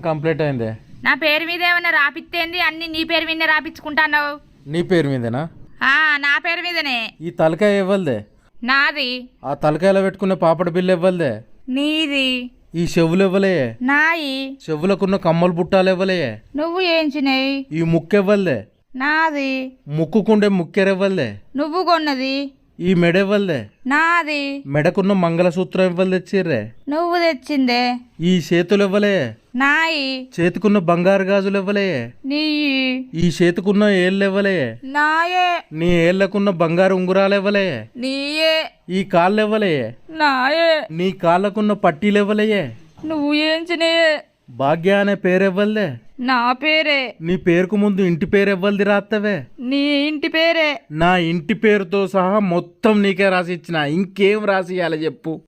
Complete అయింది. నా పేరు మీద ఏమన్నా రాపిత్తేంది? అన్ని నీ పేరు మీదనే రాపించుకుంటాన్నావు. నీ పేరు మీదేనా? నా పేరు మీదనే. ఈ తలకాయ ఇవ్వలదే? నాది. ఆ తలకాయలో పెట్టుకున్న పాపడ బిల్లు ఇవ్వలదే? నీది. ఈ చెవులు ఇవ్వలే? నాయి. చెవులకున్న కమ్మలు బుట్టాలు ఇవ్వలే? నువ్వు ఏంచినాయి. ఈ ముక్కు ఇవ్వలదే? నాది. ముక్కుకుండే ముక్కెరివ్వలే? నువ్వు కొన్నది. ఈ మెడ ఇవ్వలే? నాది. మెడకున్న మంగళసూత్రం ఇవ్వలు తెచ్చిర్రే? నువ్వు తెచ్చిందే. ఈ చేతులు ఇవ్వలే? నాయి. చేతికున్న బంగారు గాజులు ఇవ్వలే? నీ. ఈ చేతికున్న ఏళ్ళు ఇవ్వలే? నాయే. నీ ఏళ్లకున్న బంగారు ఉంగురాలు ఇవ్వలే? నీయే. ఈ కాళ్ళు ఇవ్వలే? నాయే. నీ కాళ్ళకున్న పట్టీలు ఇవ్వలే? నువ్వు ఏంచినాయే. భాగ్య అనే పేరు ఇవ్వలే? నా పేరే. నీ పేరుకు ముందు ఇంటి పేరు ఇవ్వలది రాత్తవే? నీ ఇంటి పేరే. నా ఇంటి పేరుతో సహా మొత్తం నీకే రాసి ఇచ్చిన. ఇంకేం రాసి ఇవ్వాలి చెప్పు?